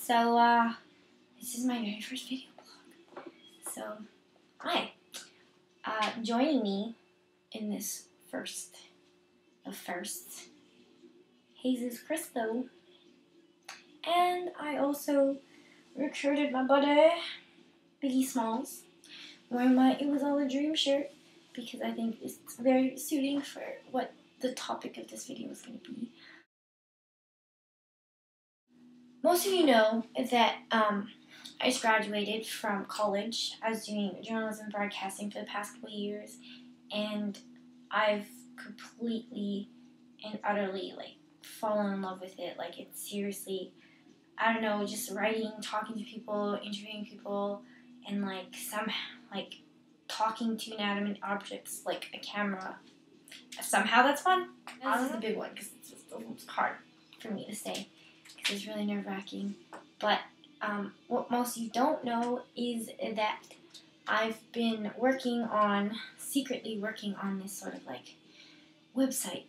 So, this is my very first video blog. So, hi. Joining me in this first of firsts, Jesus Cristo. And I also recruited my buddy, Biggie Smalls, wearing my It Was All a Dream shirt because I think it's very suiting for what the topic of this video is going to be. Most of you know that I just graduated from college. I was doing journalism broadcasting for the past couple of years, and I've completely and utterly fallen in love with it. It's seriously, I don't know, just writing, talking to people, interviewing people, and talking to inanimate objects like a camera. Somehow that's fun. This is the big one because it's hard for me to say because it's really nerve-wracking. But what most of you don't know is that I've been secretly working on this sort of website,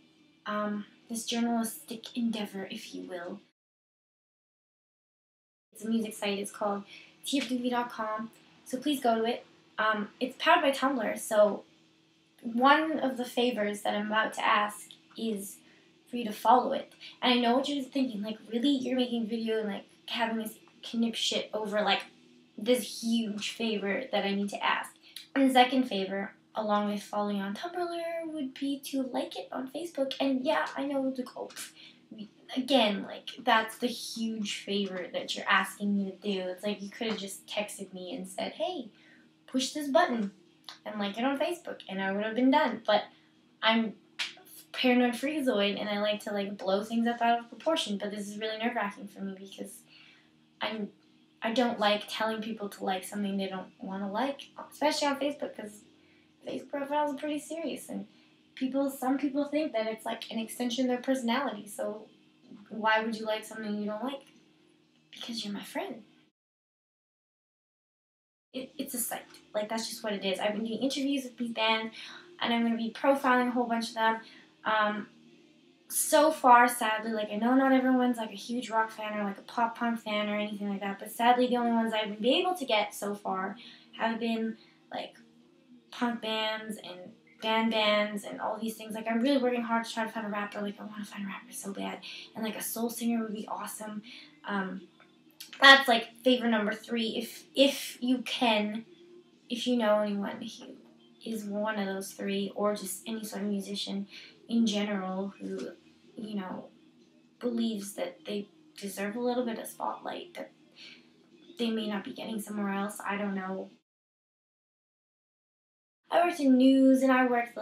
this journalistic endeavor, if you will. It's a music site. It's called tfdoovie.com. So please go to it. It's powered by Tumblr, so one of the favors that I'm about to ask is for you to follow it. And I know what you're thinking, really? You're making a video and having this knip shit over this huge favor that I need to ask. And the second favor, along with following on Tumblr, would be to like it on Facebook. And yeah, I know again, that's the huge favor that you're asking me to do. It's you could have just texted me and said, hey, push this button and like it on Facebook, and I would have been done. But I'm paranoid freakazoid, and I like to blow things up out of proportion. But this is really nerve-wracking for me because I don't like telling people to like something they don't want to like, especially on Facebook, because Facebook profiles are pretty serious, and some people think that it's an extension of their personality. So why would you like something you don't like? Because you're my friend. It's a site. That's just what it is. I've been doing interviews with these bands, and I'm going to be profiling a whole bunch of them. So far, sadly, I know not everyone's a huge rock fan or a pop punk fan or anything like that, but sadly the only ones I've been able to get so far have been punk bands and bands and all these things. I'm really working hard to try to find a rapper. I want to find a rapper so bad, and a soul singer would be awesome. That's favor number 3. If you know anyone who is one of those 3, or just any sort of musician in general who, believes that they deserve a little bit of spotlight that they may not be getting somewhere else. I don't know. I worked in news, and I worked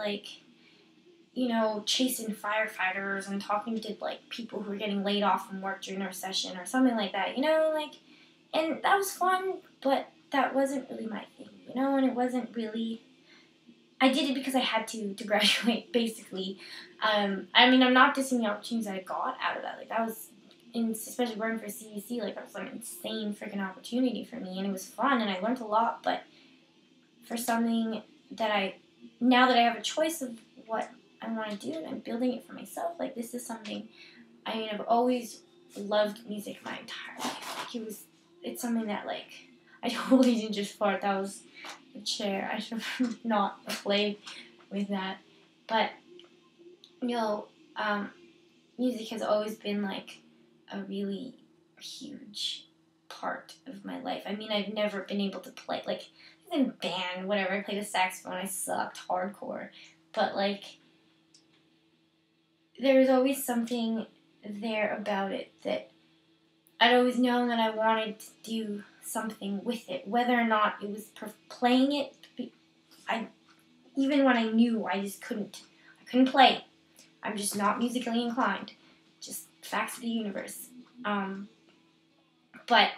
chasing firefighters and talking to people who were getting laid off from work during a recession or something like that, and that was fun, but that wasn't really my thing, and it wasn't really, I did it because I had to graduate, basically. I'm not dissing the opportunities that I got out of that. That was, especially working for CBC, that was an insane freaking opportunity for me, and it was fun, and I learned a lot, but for something that now that I have a choice of what I want to do, and I'm building it for myself, this is something, I've always loved music my entire life. It's something that, I totally didn't just fart. That was a chair. I should have not played with that. But, music has always been, a really huge part of my life. I've never been able to play, in band, whatever. I played the saxophone. I sucked hardcore. But, there was always something there about it that I'd always known that I wanted to do something with it, whether or not it was playing it. Even when I knew, I just couldn't. I couldn't play. I'm just not musically inclined. Just facts of the universe. But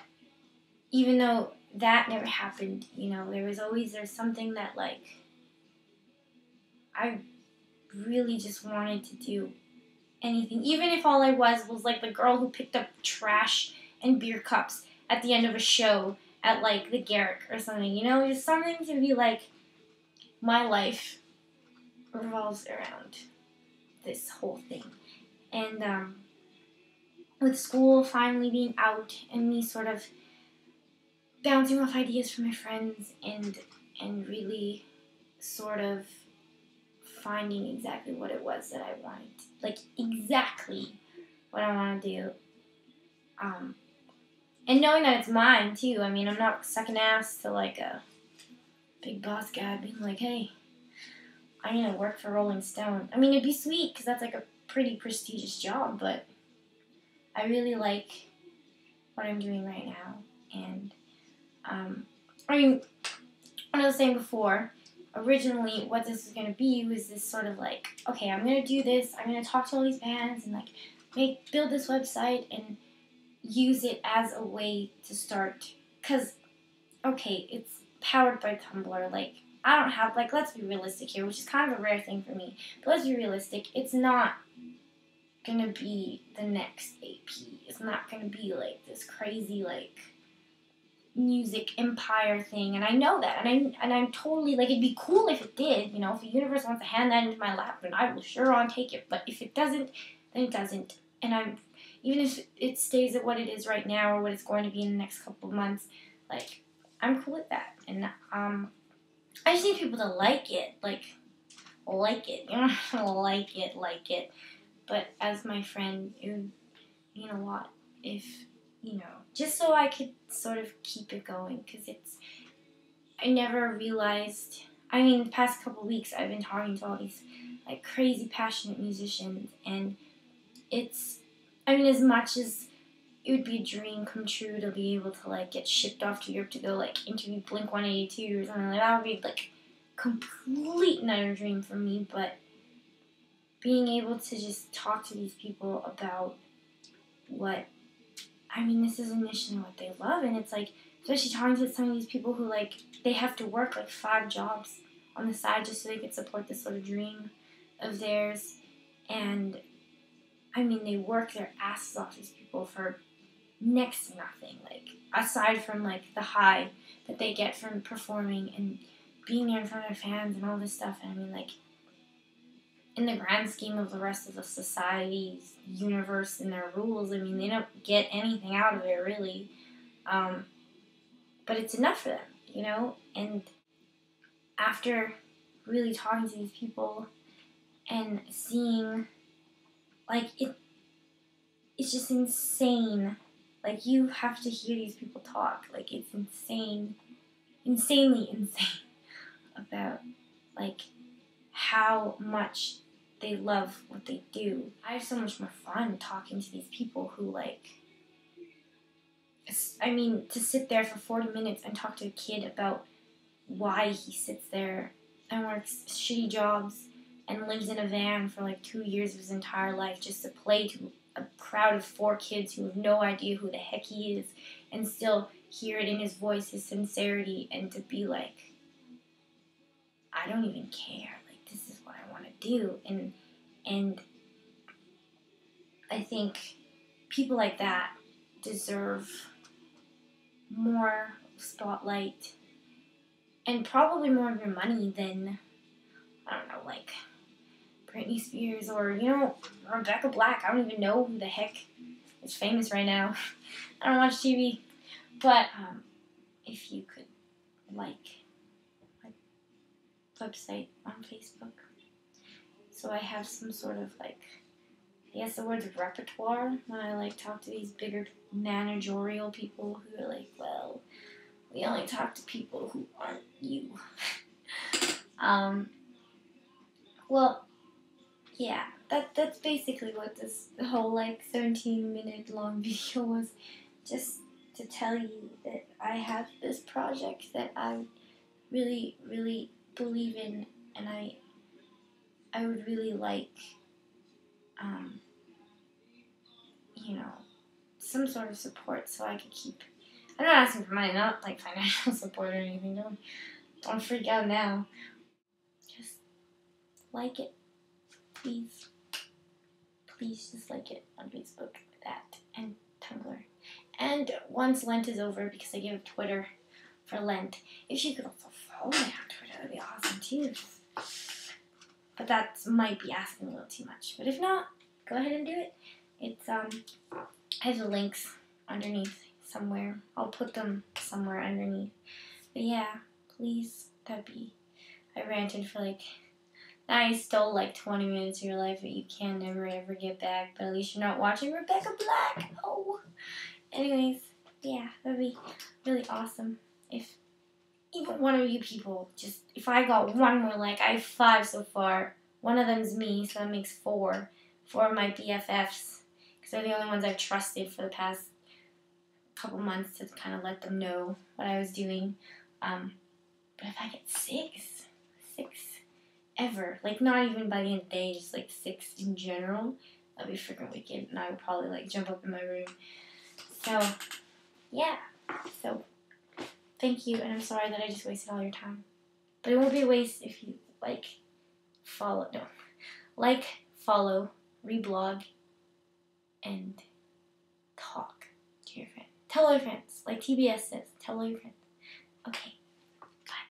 even though that never happened, there's something that I really just wanted to do. Anything, even if all I was the girl who picked up trash and beer cups at the end of a show at the Garrick or something, just something to be my life revolves around this whole thing. And with school finally being out and me sort of bouncing off ideas from my friends and really sort of finding exactly what it was that I wanted, like exactly what I want to do. And knowing that it's mine too. I mean, I'm not sucking ass to like a big boss guy being like, hey, I need to work for Rolling Stone. I mean, it'd be sweet because that's like a pretty prestigious job, but I really like what I'm doing right now. And I mean, what I was saying before, originally what this was going to be was this sort of like, okay, I'm going to do this, I'm going to talk to all these bands and like build this website and use it as a way to start, because, okay, it's powered by Tumblr, like, I don't have, like, let's be realistic here, which is kind of a rare thing for me, but let's be realistic, it's not gonna be the next AP, it's not gonna be, like, this crazy, like, music empire thing, and I know that, and I'm totally, like, it'd be cool if it did, you know, if the universe wants to hand that into my lap, then I will sure on take it, but if it doesn't, then it doesn't, and even if it stays at what it is right now or what it's going to be in the next couple of months, like, I'm cool with that. And I just need people to like it, you know, like it. But as my friend, it would mean a lot if, you know, just so I could sort of keep it going, because I never realized, I mean, the past couple of weeks I've been talking to all these, like, crazy passionate musicians, and I mean, as much as it would be a dream come true to be able to, like, get shipped off to Europe to go, like, interview Blink-182 or something like that, would be, like, complete and utter dream for me, but being able to just talk to these people about this is initially what they love, and it's, like, especially talking to some of these people who, like, they have to work, like, 5 jobs on the side just so they could support this sort of dream of theirs, and I mean, they work their asses off, these people, for next to nothing, like, aside from, like, the high that they get from performing and being there in front of their fans and all this stuff. And I mean, like, in the grand scheme of the rest of the society's universe and their rules, I mean, they don't get anything out of it, really. But it's enough for them, you know? And after really talking to these people and seeing, like, it's just insane. Like, you have to hear these people talk. Like, it's insanely insane about, like, how much they love what they do. I have so much more fun talking to these people who, like, I mean, to sit there for 40 minutes and talk to a kid about why he sits there and works shitty jobs and lives in a van for, like, 2 years of his entire life just to play to a crowd of 4 kids who have no idea who the heck he is, and still hear it in his voice, his sincerity, and to be like, I don't even care. Like, this is what I want to do. And I think people like that deserve more spotlight and probably more of your money than, I don't know, like, Britney Spears or, you know, Rebecca Black. I don't even know who the heck is famous right now. I don't watch TV. But if you could like my website on Facebook, so I have some sort of, like, I guess the word's repertoire when I, like, talk to these bigger managerial people who are like, well, we only talk to people who aren't you. Well, yeah, that's basically what this whole, like, 17-minute long video was. Just to tell you that I have this project that I really, really believe in, and I would really like, you know, some sort of support so I could keep. I'm not asking for money, not like financial support or anything. Don't freak out now. Just like it, please. Please just like it on Facebook, that, and Tumblr. And once Lent is over, because I give up Twitter for Lent, if you could also follow me on Twitter, that'd be awesome too. But that might be asking a little too much. But if not, go ahead and do it. It's I have the links underneath somewhere. I'll put them somewhere underneath. But yeah, please, I ranted for like, I stole like 20 minutes of your life that you can never ever get back, but at least you're not watching Rebecca Black. Oh. Anyways, yeah, that'd be really awesome if even one of you people if I got one more like, I have 5 so far. One of them's me, so that makes 4. 4 of my BFFs, because they're the only ones I've trusted for the past couple months to kind of let them know what I was doing. But if I get 6 ever, like not even by the end of the day, just like 6 in general, that'd be freaking wicked, and I would probably like jump up in my room. So, yeah. So, thank you, and I'm sorry that I just wasted all your time. But it won't be a waste if you follow, reblog, and talk to your friends. Tell all your friends, like TBS says, tell all your friends. Okay.